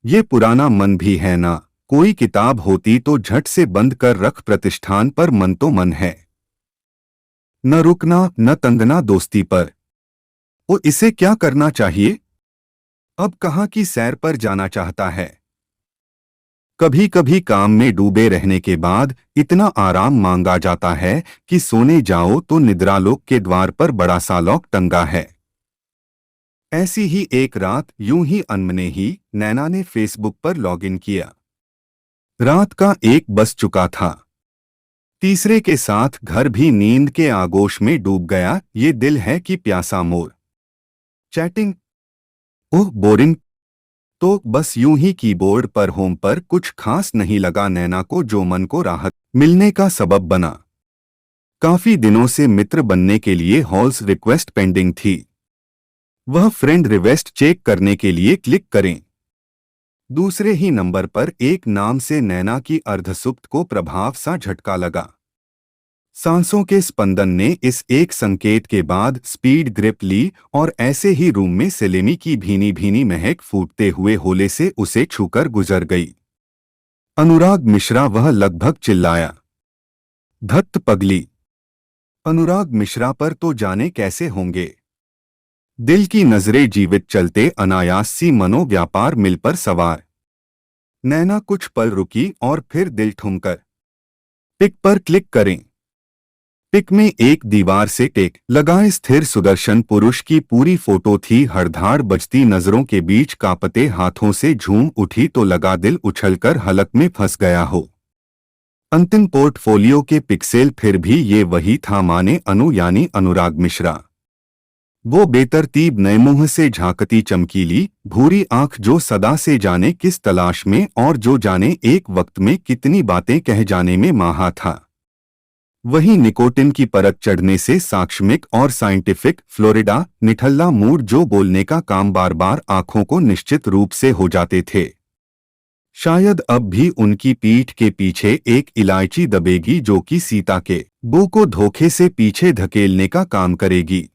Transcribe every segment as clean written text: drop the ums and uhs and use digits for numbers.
ये पुराना मन भी है ना। कोई किताब होती तो झट से बंद कर रख, प्रतिष्ठान पर मन तो मन है। न रुकना न तंगना दोस्ती पर। ओ इसे क्या करना चाहिए? अब कहाँ की सैर पर जाना चाहता है। कभी कभी काम में डूबे रहने के बाद इतना आराम मांगा जाता है कि सोने जाओ तो निद्रालोक के द्वार पर बड़ा सा लॉक टंगा है। ऐसी ही एक रात यूं ही अनमने ही नैना ने फेसबुक पर लॉगिन किया। रात का 1 बज चुका था। तीसरे के साथ घर भी नींद के आगोश में डूब गया। ये दिल है कि प्यासा मोर। चैटिंग। ओह बोरिंग। तो बस यूं ही कीबोर्ड पर होम पर कुछ खास नहीं लगा नैना को, जो मन को राहत मिलने का सबब बना। काफी दिनों से मित्र बनने के लिए हॉल्स रिक्वेस्ट पेंडिंग थी। वह फ्रेंड रिक्वेस्ट चेक करने के लिए क्लिक करें। दूसरे ही नंबर पर एक नाम से नैना की अर्धसुप्त को प्रभाव सा झटका लगा। सांसों के स्पंदन ने इस एक संकेत के बाद स्पीड ग्रिप ली और ऐसे ही रूम में सेलेमी की भीनी भीनी महक फूटते हुए होले से उसे छूकर गुजर गई। अनुराग मिश्रा, वह लगभग चिल्लाया। धत्त पगली। अनुराग मिश्रा पर तो जाने कैसे होंगे। दिल की नजरें जीवित चलते अनायास सी मनोव्यापार मिल पर सवार। नैना कुछ पल रुकी और फिर दिल ठुमकर पिक पर क्लिक करें। पिक में एक दीवार से टेक लगाए स्थिर सुदर्शन पुरुष की पूरी फोटो थी। हड़धाड़ बजती नजरों के बीच कांपते हाथों से झूम उठी तो लगा दिल उछलकर हलक में फंस गया हो। अंतिम पोर्टफोलियो के पिक्सेल फिर भी ये वही था, माने अनु यानी अनुराग मिश्रा। वो बेतरतीब नए मुंह से झांकती चमकीली भूरी आंख जो सदा से जाने किस तलाश में और जो जाने एक वक्त में कितनी बातें कह जाने में माहा था। वहीं निकोटिन की परत चढ़ने से साक्षमिक और साइंटिफिक फ्लोरिडा निठल्ला मूड जो बोलने का काम बार बार आंखों को निश्चित रूप से हो जाते थे। शायद अब भी उनकी पीठ के पीछे एक इलायची दबेगी जो कि सीता के बो को धोखे से पीछे धकेलने का काम करेगी।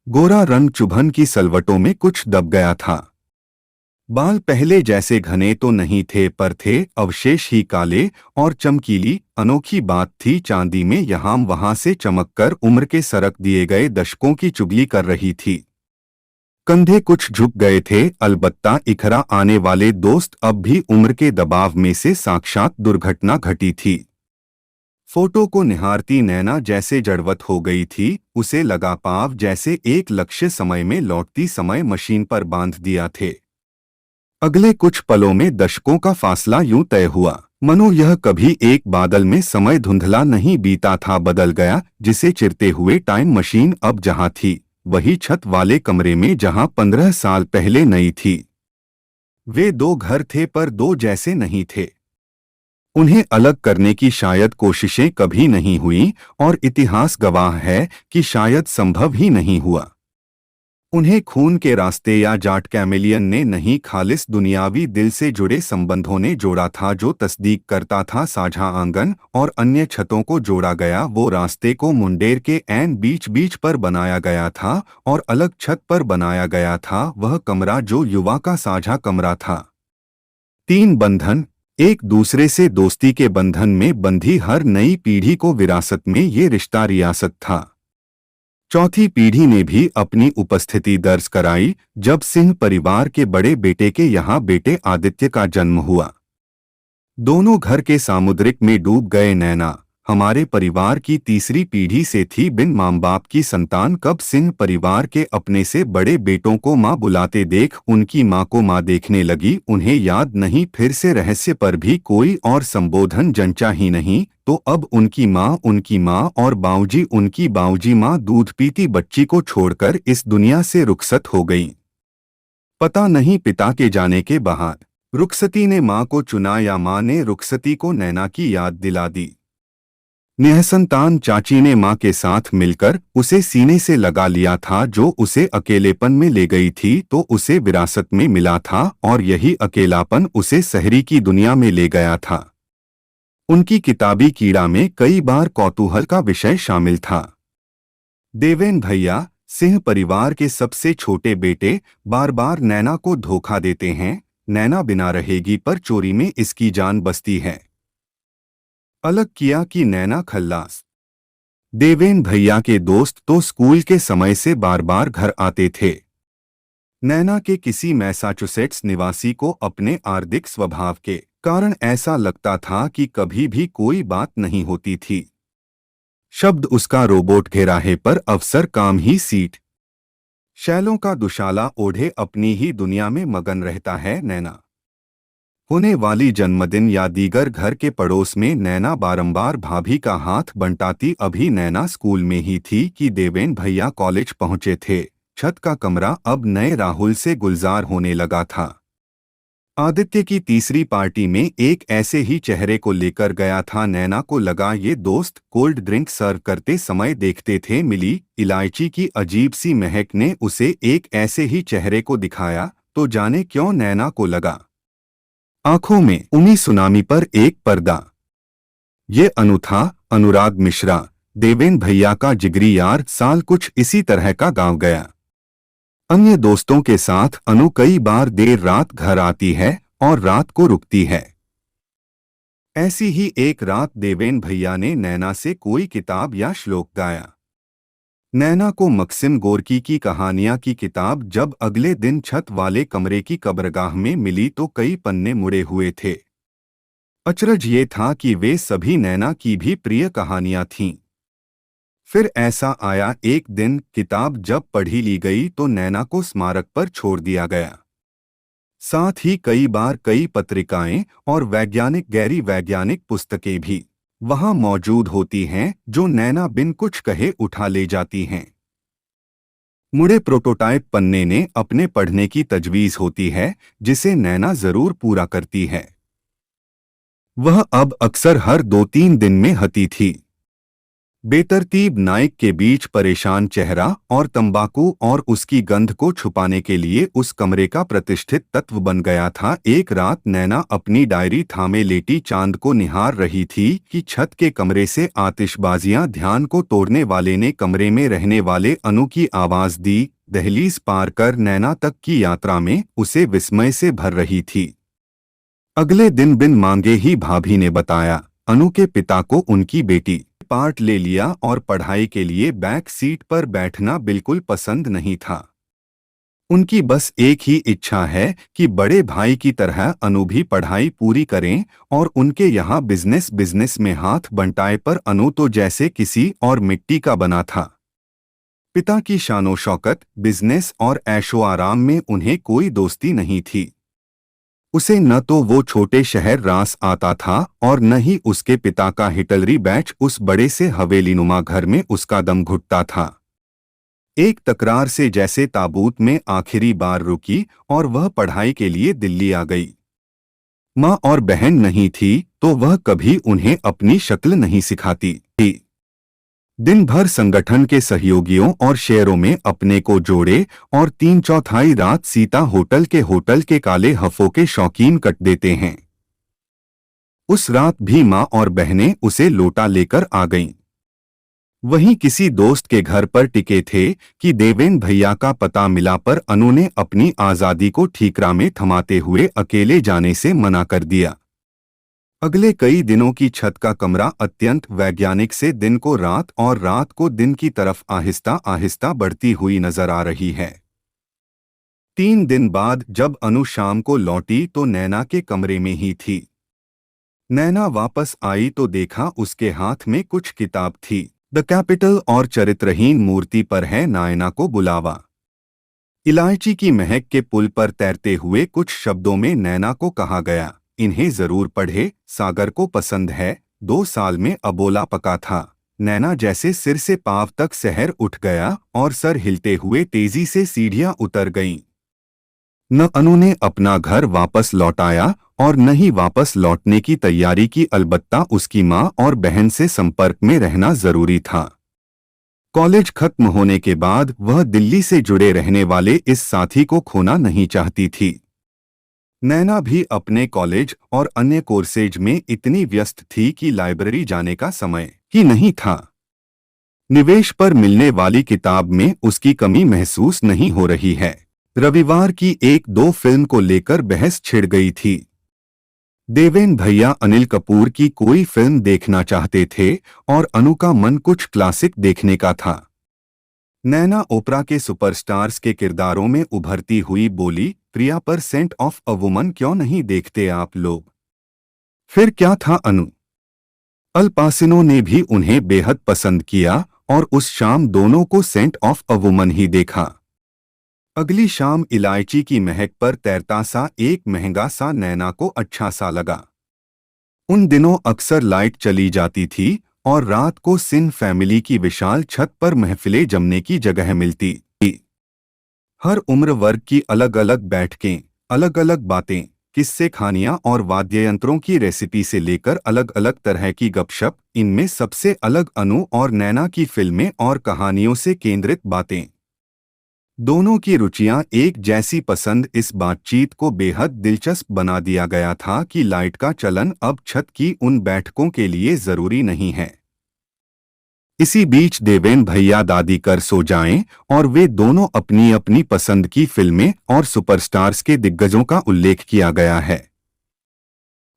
गोरा रंग चुभन की सलवटों में कुछ दब गया था। बाल पहले जैसे घने तो नहीं थे पर थे अवशेष ही काले और चमकीली। अनोखी बात थी चांदी में यहाँ वहां से चमककर उम्र के सरक दिए गए दशकों की चुगली कर रही थी। कंधे कुछ झुक गए थे, अलबत्ता इखरा आने वाले दोस्त अब भी उम्र के दबाव में से साक्षात दुर्घटना घटी थी। फोटो को निहारती नैना जैसे जड़वत हो गई थी। उसे लगा पाव जैसे एक लक्ष्य समय में लौटती समय मशीन पर बांध दिया थे। अगले कुछ पलों में दशकों का फासला यूं तय हुआ मनो यह कभी एक बादल में समय धुंधला नहीं बीता था, बदल गया जिसे चिरते हुए टाइम मशीन अब जहां थी वही छत वाले कमरे में जहां 15 साल पहले नई थी। वे 2 घर थे पर 2 जैसे नहीं थे। उन्हें अलग करने की शायद कोशिशें कभी नहीं हुई और इतिहास गवाह है कि शायद संभव ही नहीं हुआ। उन्हें खून के रास्ते या जाट कैमेलियन ने नहीं, खालिस दुनियावी दिल से जुड़े संबंधों ने जोड़ा था जो तस्दीक करता था साझा आंगन और अन्य छतों को जोड़ा गया। वो रास्ते को मुंडेर के ऐन बीच बीच पर बनाया गया था और अलग छत पर बनाया गया था वह कमरा जो युवा का साझा कमरा था। 3 बंधन, एक दूसरे से दोस्ती के बंधन में बंधी हर नई पीढ़ी को विरासत में ये रिश्ता रियासत था। चौथी पीढ़ी ने भी अपनी उपस्थिति दर्ज कराई जब सिंह परिवार के बड़े बेटे के यहाँ बेटे आदित्य का जन्म हुआ। दोनों घर के सामुद्रिक में डूब गए। नैना हमारे परिवार की तीसरी पीढ़ी से थी, बिन माँ बाप की संतान। कब सिंह परिवार के अपने से बड़े बेटों को माँ बुलाते देख उनकी माँ को माँ देखने लगी। उन्हें याद नहीं फिर से रहस्य पर भी कोई और संबोधन जंचा ही नहीं, तो अब उनकी माँ और बाऊजी उनकी बाऊजी माँ दूध पीती बच्ची को छोड़कर इस दुनिया से रुखसत हो गई। पता नहीं पिता के जाने के बाद रुखसती ने माँ को चुना या माँ ने रुखसती को नैना की याद दिला दी। निःसंतान चाची ने माँ के साथ मिलकर उसे सीने से लगा लिया था जो उसे अकेलेपन में ले गई थी तो उसे विरासत में मिला था और यही अकेलापन उसे शहरी की दुनिया में ले गया था। उनकी किताबी कीड़ा में कई बार कौतूहल का विषय शामिल था। देवेन भैया सिंह परिवार के सबसे छोटे बेटे बार बार नैना को धोखा देते हैं। नैना बिना रहेगी पर चोरी में इसकी जान बसती है। अलग किया कि नैना खल्लास। देवेन भैया के दोस्त तो स्कूल के समय से बार बार घर आते थे। नैना के किसी मैसाचुसेट्स निवासी को अपने आर्थिक स्वभाव के कारण ऐसा लगता था कि कभी भी कोई बात नहीं होती थी। शब्द उसका रोबोट घेराहे पर अफसर काम ही सीट। शैलों का दुशाला ओढ़े अपनी ही दुनिया में मगन रहता है नैना। होने वाली जन्मदिन या दीगर घर के पड़ोस में नैना बारंबार भाभी का हाथ बंटाती। अभी नैना स्कूल में ही थी कि देवेन भैया कॉलेज पहुंचे थे। छत का कमरा अब नए राहुल से गुलजार होने लगा था। आदित्य की तीसरी पार्टी में एक ऐसे ही चेहरे को लेकर गया था। नैना को लगा ये दोस्त कोल्ड ड्रिंक सर्व करते समय देखते थे। मिली इलायची की अजीब सी महक ने उसे एक ऐसे ही चेहरे को दिखाया तो जाने क्यों नैना को लगा आंखों में उमी सुनामी पर एक पर्दा। ये अनु था, अनुराग मिश्रा, देवेन भैया का जिगरी यार। साल कुछ इसी तरह का गांव गया। अन्य दोस्तों के साथ अनु कई बार देर रात घर आती है और रात को रुकती है। ऐसी ही एक रात देवेन भैया ने नैना से कोई किताब या श्लोक गाया। नैना को मक्सिम गोरकी की कहानियां की किताब जब अगले दिन छत वाले कमरे की कब्रगाह में मिली तो कई पन्ने मुड़े हुए थे। अचरज ये था कि वे सभी नैना की भी प्रिय कहानियां थीं। फिर ऐसा आया एक दिन, किताब जब पढ़ी ली गई तो नैना को स्मारक पर छोड़ दिया गया। साथ ही कई बार कई पत्रिकाएं और वैज्ञानिक गैरी वैज्ञानिक पुस्तकें भी वहां मौजूद होती हैं जो नैना बिन कुछ कहे उठा ले जाती हैं। मुड़े प्रोटोटाइप पन्ने ने अपने पढ़ने की तजवीज होती है जिसे नैना जरूर पूरा करती है। वह अब अक्सर हर 2-3 दिन में हती थी। बेतरतीब नाइक के बीच परेशान चेहरा और तंबाकू और उसकी गंध को छुपाने के लिए उस कमरे का प्रतिष्ठित तत्व बन गया था। एक रात नैना अपनी डायरी थामे लेटी चांद को निहार रही थी कि छत के कमरे से आतिशबाजियां। ध्यान को तोड़ने वाले ने कमरे में रहने वाले अनु की आवाज दी। दहलीज पार कर नैना तक की यात्रा में उसे विस्मय से भर रही थी। अगले दिन बिन मांगे ही भाभी ने बताया अनु के पिता को उनकी बेटी पार्ट ले लिया और पढ़ाई के लिए बैक सीट पर बैठना बिल्कुल पसंद नहीं था। उनकी बस एक ही इच्छा है कि बड़े भाई की तरह अनु भी पढ़ाई पूरी करें और उनके यहाँ बिजनेस में हाथ बंटाए। पर अनु तो जैसे किसी और मिट्टी का बना था। पिता की शानो शौकत, बिजनेस और ऐशो आराम में उन्हें कोई दोस्ती नहीं थी। उसे न तो वो छोटे शहर रास आता था और न ही उसके पिता का हिटलरी बैच उस बड़े से हवेलीनुमा घर में उसका दम घुटता था। एक तकरार से जैसे ताबूत में आखिरी बार रुकी और वह पढ़ाई के लिए दिल्ली आ गई। माँ और बहन नहीं थी तो वह कभी उन्हें अपनी शक्ल नहीं सिखाती थी। दिन भर संगठन के सहयोगियों और शेयरों में अपने को जोड़े और 3/4 रात सीता होटल के काले हफों के शौकीन कट देते हैं। उस रात भी माँ और बहनें उसे लोटा लेकर आ गईं। वहीं किसी दोस्त के घर पर टिके थे कि देवेन भैया का पता मिला पर अनु ने अपनी आज़ादी को ठीकरा में थमाते हुए अकेले जाने से मना कर दिया। अगले कई दिनों की छत का कमरा अत्यंत वैज्ञानिक से दिन को रात और रात को दिन की तरफ आहिस्ता आहिस्ता बढ़ती हुई नजर आ रही है। 3 दिन बाद जब अनु शाम को लौटी तो नैना के कमरे में ही थी। नैना वापस आई तो देखा उसके हाथ में कुछ किताब थी। द कैपिटल और चरित्रहीन मूर्ति पर है नायना को बुलावा। इलायची की महक के पुल पर तैरते हुए कुछ शब्दों में नैना को कहा गया, इन्हें जरूर पढ़े, सागर को पसंद है। 2 साल में अबोला पका था। नैना जैसे सिर से पांव तक सहर उठ गया और सर हिलते हुए तेजी से सीढ़ियां उतर गईं। न अनु ने अपना घर वापस लौटाया और न ही वापस लौटने की तैयारी की। अलबत्ता उसकी माँ और बहन से संपर्क में रहना जरूरी था। कॉलेज खत्म होने के बाद वह दिल्ली से जुड़े रहने वाले इस साथी को खोना नहीं चाहती थी। नैना भी अपने कॉलेज और अन्य कोर्सेज में इतनी व्यस्त थी कि लाइब्रेरी जाने का समय ही नहीं था। निवेश पर मिलने वाली किताब में उसकी कमी महसूस नहीं हो रही है। रविवार की एक दो फिल्म को लेकर बहस छिड़ गई थी। देवेन भैया अनिल कपूर की कोई फिल्म देखना चाहते थे और अनु का मन कुछ क्लासिक देखने का था। नैना ओपरा के सुपरस्टार्स के किरदारों में उभरती हुई बोली, प्रिया पर सेंट ऑफ अ वुमन क्यों नहीं देखते आप लोग? फिर क्या था अनु? अल पासिनो ने भी उन्हें बेहद पसंद किया और उस शाम दोनों को सेंट ऑफ अ वुमन ही देखा। अगली शाम इलायची की महक पर तैरता सा एक महंगा सा नैना को अच्छा सा लगा। उन दिनों अक्सर लाइट चली जाती थी और रात को सिन फैमिली की विशाल छत पर महफिलें जमने की जगह मिलती थी। हर उम्र वर्ग की अलग अलग बैठकें, अलग अलग बातें, किस्से कहानियां और वाद्ययंत्रों की रेसिपी से लेकर अलग अलग तरह की गपशप, इनमें सबसे अलग अनु और नैना की फिल्में और कहानियों से केंद्रित बातें। दोनों की रुचियां एक जैसी पसंद इस बातचीत को बेहद दिलचस्प बना दिया गया था कि लाइट का चलन अब छत की उन बैठकों के लिए जरूरी नहीं है। इसी बीच देवेन भैया दादी कर सो जाएं और वे दोनों अपनी अपनी पसंद की फिल्में और सुपरस्टार्स के दिग्गजों का उल्लेख किया गया है।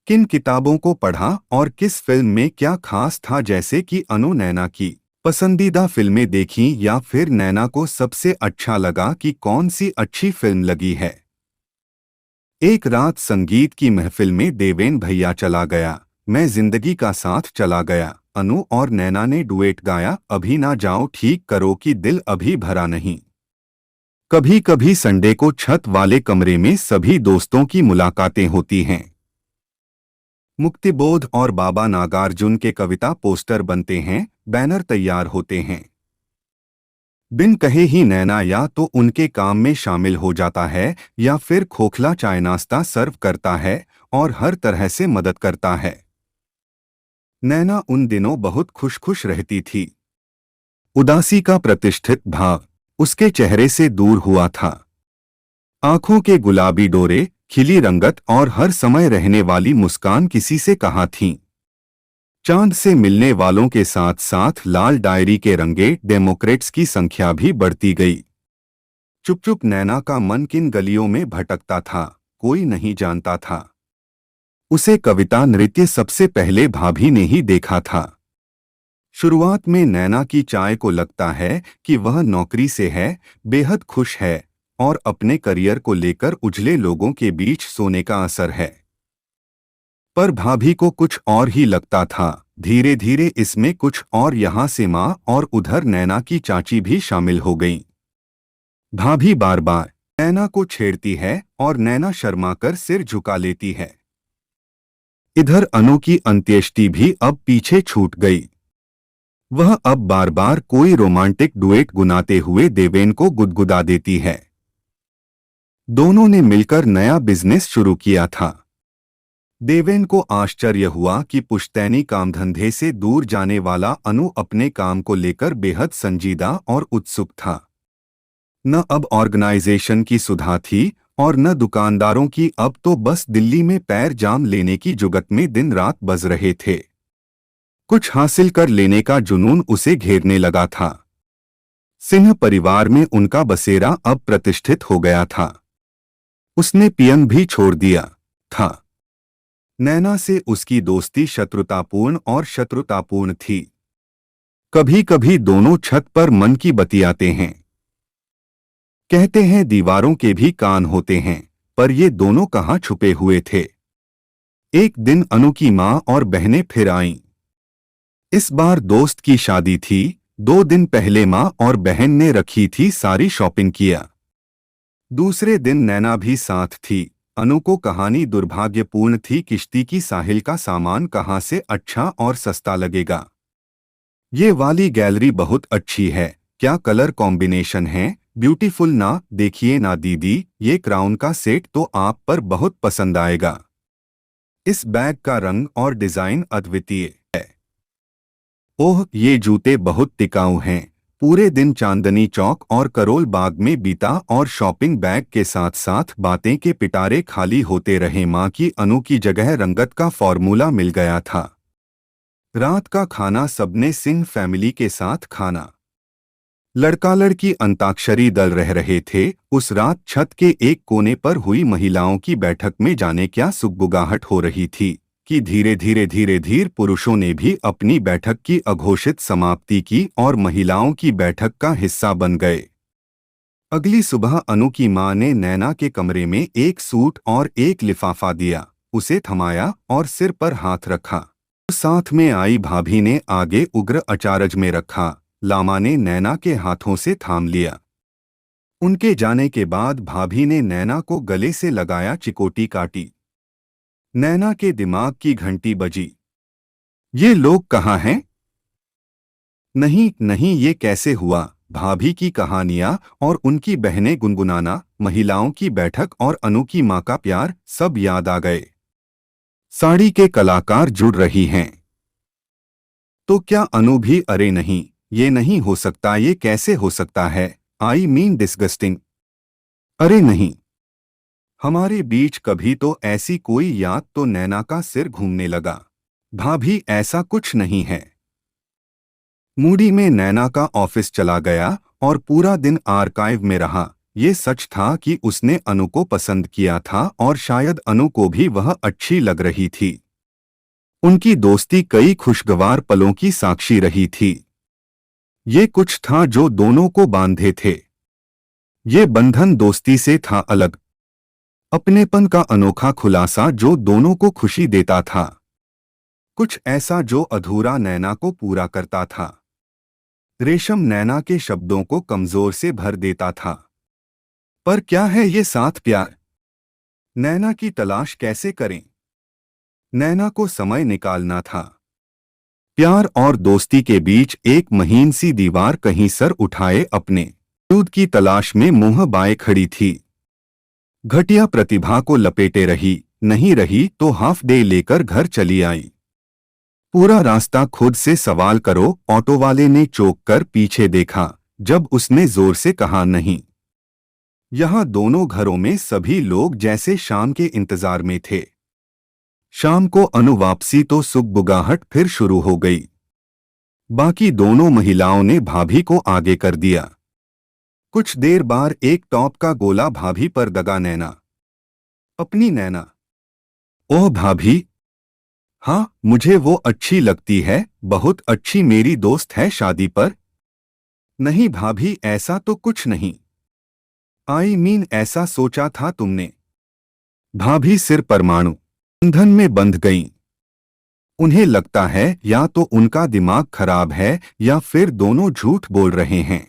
किन किताबों को पढ़ा और किस फिल्म में क्या खास था, जैसे कि अनु नैना की पसंदीदा फिल्में देखीं या फिर नैना को सबसे अच्छा लगा कि कौन सी अच्छी फिल्म लगी है। एक रात संगीत की महफिल में देवेन भैया चला गया, मैं जिंदगी का साथ चला गया। अनु और नैना ने डुएट गाया, अभी ना जाओ ठीक करो कि दिल अभी भरा नहीं। कभी कभी संडे को छत वाले कमरे में सभी दोस्तों की मुलाकातें होती हैं। मुक्तिबोध और बाबा नागार्जुन के कविता पोस्टर बनते हैं, बैनर तैयार होते हैं। बिन कहे ही नैना या तो उनके काम में शामिल हो जाता है या फिर खोखला चाय नाश्ता सर्व करता है और हर तरह से मदद करता है। नैना उन दिनों बहुत खुश खुश रहती थी। उदासी का प्रतिष्ठित भाव उसके चेहरे से दूर हुआ था। आंखों के गुलाबी डोरे, खिली रंगत और हर समय रहने वाली मुस्कान किसी से कहाँ थीं। चांद से मिलने वालों के साथ साथ लाल डायरी के रंगे डेमोक्रेट्स की संख्या भी बढ़ती गई। चुप चुप नैना का मन किन गलियों में भटकता था, कोई नहीं जानता था। उसे कविता नृत्य सबसे पहले भाभी ने ही देखा था। शुरुआत में नैना की चाय को लगता है कि वह नौकरी से है, बेहद खुश है और अपने करियर को लेकर उजले लोगों के बीच सोने का असर है। पर भाभी को कुछ और ही लगता था। धीरे धीरे इसमें कुछ और, यहाँ से माँ और उधर नैना की चाची भी शामिल हो गईं। भाभी बार बार नैना को छेड़ती है और नैना शर्मा कर सिर झुका लेती है। इधर अनु की अंत्येष्टि भी अब पीछे छूट गई। वह अब बार बार कोई रोमांटिक डुएट गुनाते हुए देवेन को गुदगुदा देती है। दोनों ने मिलकर नया बिजनेस शुरू किया था। देवेन को आश्चर्य हुआ कि पुश्तैनी कामधंधे से दूर जाने वाला अनु अपने काम को लेकर बेहद संजीदा और उत्सुक था। न अब ऑर्गेनाइजेशन की सुधा थी और न दुकानदारों की, अब तो बस दिल्ली में पैर जाम लेने की जुगत में दिन रात बज रहे थे। कुछ हासिल कर लेने का जुनून उसे घेरने लगा था। सिंह परिवार में उनका बसेरा अब प्रतिष्ठित हो गया था। उसने पियंग भी छोड़ दिया था। नैना से उसकी दोस्ती शत्रुतापूर्ण और शत्रुतापूर्ण थी। कभी कभी दोनों छत पर मन की बतियाते हैं। कहते हैं दीवारों के भी कान होते हैं, पर ये दोनों कहाँ छुपे हुए थे। एक दिन अनु की माँ और बहनें फिर आईं। इस बार दोस्त की शादी थी। 2 दिन पहले माँ और बहन ने रखी थी सारी शॉपिंग किया। दूसरे दिन नैना भी साथ थी। अनु को कहानी दुर्भाग्यपूर्ण थी, किश्ती की साहिल का सामान कहाँ से अच्छा और सस्ता लगेगा। ये वाली गैलरी बहुत अच्छी है, क्या कलर कॉम्बिनेशन है, ब्यूटीफुल ना, देखिए ना दीदी, ये क्राउन का सेट तो आप पर बहुत पसंद आएगा। इस बैग का रंग और डिजाइन अद्वितीय है। ओह, ये जूते बहुत टिकाऊ हैं। पूरे दिन चांदनी चौक और करोल बाग में बीता और शॉपिंग बैग के साथ साथ बातें के पिटारे खाली होते रहे। माँ की अनु की जगह रंगत का फॉर्मूला मिल गया था। रात का खाना सबने सिंह फैमिली के साथ खाना। लड़का लड़की अंताक्षरी दल रह रहे थे। उस रात छत के एक कोने पर हुई महिलाओं की बैठक में जाने क्या सुगबुगाहट हो रही थी कि धीरे धीरे पुरुषों ने भी अपनी बैठक की अघोषित समाप्ति की और महिलाओं की बैठक का हिस्सा बन गए। अगली सुबह अनु की मां ने नैना के कमरे में एक सूट और एक लिफाफा दिया, उसे थमाया और सिर पर हाथ रखा। साथ में आई भाभी ने आगे उग्र अचारज में रखा। लामा ने नैना के हाथों से थाम लिया। उनके जाने के बाद भाभी ने नैना को गले से लगाया, चिकोटी काटी। नैना के दिमाग की घंटी बजी। ये लोग कहाँ हैं? नहीं नहीं, ये कैसे हुआ? भाभी की कहानियां और उनकी बहनें गुनगुनाना, महिलाओं की बैठक और अनु की मां का प्यार, सब याद आ गए। साड़ी के कलाकार जुड़ रही हैं। तो क्या अनु भी? अरे नहीं, ये नहीं हो सकता, ये कैसे हो सकता है? I mean disgusting. अरे नहीं, हमारे बीच कभी तो ऐसी कोई याद। तो नैना का सिर घूमने लगा। भाभी, ऐसा कुछ नहीं है। मूडी में नैना का ऑफिस चला गया और पूरा दिन आर्काइव में रहा। ये सच था कि उसने अनु को पसंद किया था और शायद अनु को भी वह अच्छी लग रही थी। उनकी दोस्ती कई खुशगवार पलों की साक्षी रही थी। ये कुछ था जो दोनों को बांधे थे। ये बंधन दोस्ती से था अलग, अपनेपन का अनोखा खुलासा जो दोनों को खुशी देता था, कुछ ऐसा जो अधूरा नैना को पूरा करता था। रेशम नैना के शब्दों को कमजोर से भर देता था। पर क्या है ये साथ प्यार? नैना की तलाश कैसे करें? नैना को समय निकालना था। प्यार और दोस्ती के बीच एक महीन सी दीवार कहीं सर उठाए अपने दूध की तलाश में मुंह बाए खड़ी थी। घटिया प्रतिभा को लपेटे रही, नहीं रही तो हाफ डे लेकर घर चली आई। पूरा रास्ता खुद से सवाल करो। ऑटो वाले ने चौंक कर पीछे देखा जब उसने जोर से कहा, नहीं। यहाँ दोनों घरों में सभी लोग जैसे शाम के इंतजार में थे। शाम को अनु वापसी तो सुगबुगाहट फिर शुरू हो गई। बाकी दोनों महिलाओं ने भाभी को आगे कर दिया। कुछ देर बाद एक टॉप का गोला भाभी पर दगा। नैना, अपनी नैना। ओह भाभी, हाँ मुझे वो अच्छी लगती है, बहुत अच्छी, मेरी दोस्त है शादी पर। नहीं भाभी, ऐसा तो कुछ नहीं। आई मीन ऐसा सोचा था तुमने। भाभी सिर परमाणु बंधन में बंध गईं। उन्हें लगता है या तो उनका दिमाग खराब है या फिर दोनों झूठ बोल रहे हैं।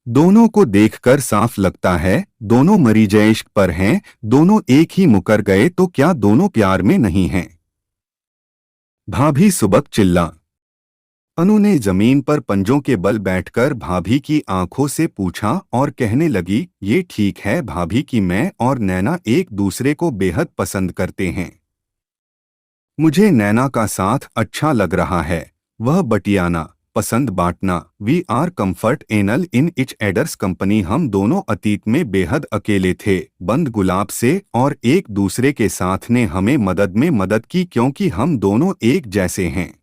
दोनों को देखकर साफ लगता है दोनों मरीजे इश्क पर हैं। दोनों एक ही मुकर गए तो क्या दोनों प्यार में नहीं हैं? भाभी सुबक चिल्ला। अनु ने जमीन पर पंजों के बल बैठकर भाभी की आंखों से पूछा और कहने लगी, ये ठीक है भाभी कि मैं और नैना एक दूसरे को बेहद पसंद करते हैं। मुझे नैना का साथ अच्छा लग रहा है, वह बटियाना, पसंद बांटना। We are comfortable in each other's company. हम दोनों अतीत में बेहद अकेले थे, बंद गुलाब से, और एक दूसरे के साथ ने हमें मदद में मदद की क्योंकि हम दोनों एक जैसे हैं।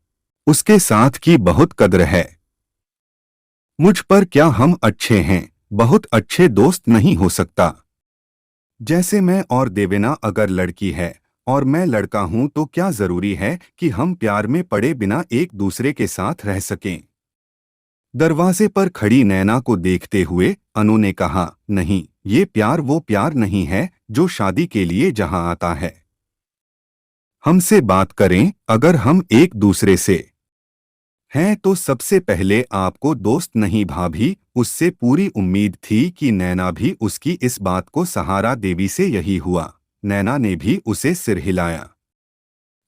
उसके साथ की बहुत कद्र है। मुझ पर क्या हम अच्छे हैं? बहुत अच्छे दोस्त नहीं हो सकता। जैसे मैं और देवेना अगर लड़की है और मैं लड़का हूं तो क्या जरूरी है कि हम प्यार में पड़े बिना एक दूसरे के साथ रह सकें? दरवाजे पर खड़ी नैना को देखते हुए अनु ने कहा, नहीं, ये प्यार वो प्यार नहीं है जो शादी के लिए जहां आता है। हमसे बात करें, अगर हम एक दूसरे से हैं तो सबसे पहले आपको दोस्त नहीं भाभी। उससे पूरी उम्मीद थी कि नैना भी उसकी इस बात को सहारा देवी से यही हुआ। नैना ने भी उसे सिर हिलाया।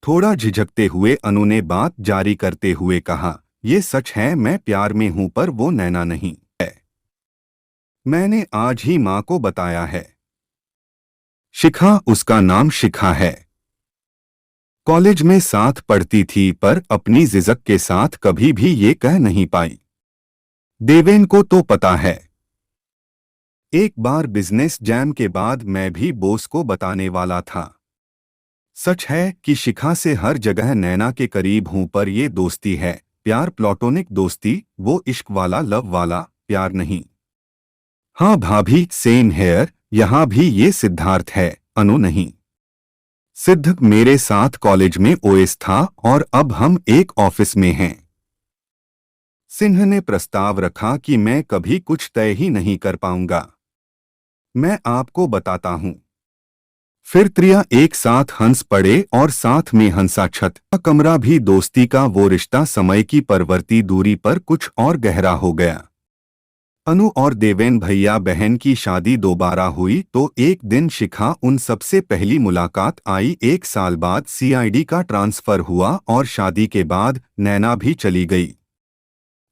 थोड़ा झिझकते हुए अनु ने बात जारी करते हुए कहा, ये सच है मैं प्यार में हूं पर वो नैना नहीं है। मैंने आज ही मां को बताया है। शिखा, उसका नाम शिखा है। कॉलेज में साथ पढ़ती थी पर अपनी जिज़क के साथ कभी भी ये कह नहीं पाई। देवेन को तो पता है। एक बार बिजनेस जैम के बाद मैं भी बॉस को बताने वाला था। सच है कि शिखा से हर जगह नैना के करीब हूं पर ये दोस्ती है प्यार प्लॉटोनिक दोस्ती, वो इश्क वाला लव वाला प्यार नहीं। हाँ भाभी, सेम हेयर, यहाँ भी ये सिद्धार्थ है, अनु नहीं। सिद्ध मेरे साथ कॉलेज में ओएस था और अब हम एक ऑफिस में हैं। सिंह ने प्रस्ताव रखा कि मैं कभी कुछ तय ही नहीं कर पाऊंगा। मैं आपको बताता हूं। फिर त्रिया एक साथ हंस पड़े और साथ में हंसा छत का कमरा भी। दोस्ती का वो रिश्ता समय की परवर्ती दूरी पर कुछ और गहरा हो गया। अनु और देवेन भैया बहन की शादी दोबारा हुई तो एक दिन शिखा उन सबसे पहली मुलाकात आई। 1 साल बाद सीआईडी का ट्रांसफर हुआ और शादी के बाद नैना भी चली गई।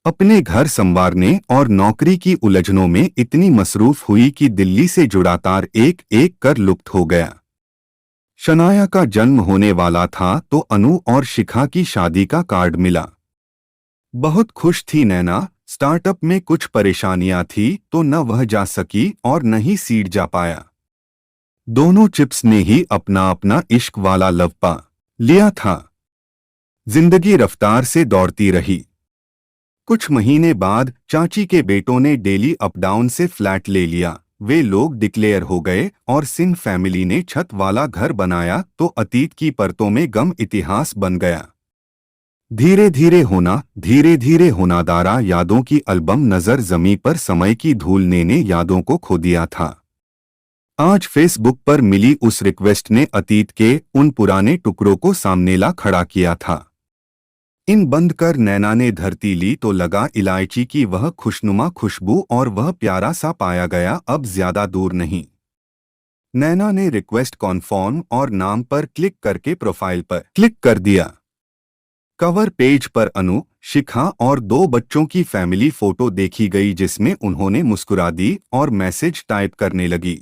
अपने घर संवारने और नौकरी की उलझनों में इतनी मसरूफ हुई कि दिल्ली से जुड़ा तार एक एक कर लुप्त हो गया। शनाया का जन्म होने वाला था तो अनु और शिखा की शादी का कार्ड मिला। बहुत खुश थी नैना। स्टार्टअप में कुछ परेशानियां थी तो न वह जा सकी और न ही सीट जा पाया। दोनों चिप्स ने ही अपना अपना इश्क वाला लव पा लिया था। जिंदगी रफ्तार से दौड़ती रही। कुछ महीने बाद चाची के बेटों ने डेली अप डाउन से फ्लैट ले लिया। वे लोग डिक्लेयर हो गए और सिंह फैमिली ने छत वाला घर बनाया तो अतीत की परतों में गम इतिहास बन गया। धीरे धीरे होना दारा यादों की एल्बम नजर जमी पर समय की धूल ने यादों को खो दिया था। आज फेसबुक पर मिली उस रिक्वेस्ट ने अतीत के उन पुराने टुकड़ों को सामने ला खड़ा किया था। इन बंद कर नैना ने धरती ली तो लगा इलायची की वह खुशनुमा खुशबू और वह प्यारा सा पाया गया अब ज्यादा दूर नहीं। नैना ने रिक्वेस्ट कॉन्फर्म और नाम पर क्लिक करके प्रोफाइल पर क्लिक कर दिया। कवर पेज पर अनु, शिखा और 2 बच्चों की फैमिली फोटो देखी गई जिसमें उन्होंने मुस्कुरा दी और मैसेज टाइप करने लगी।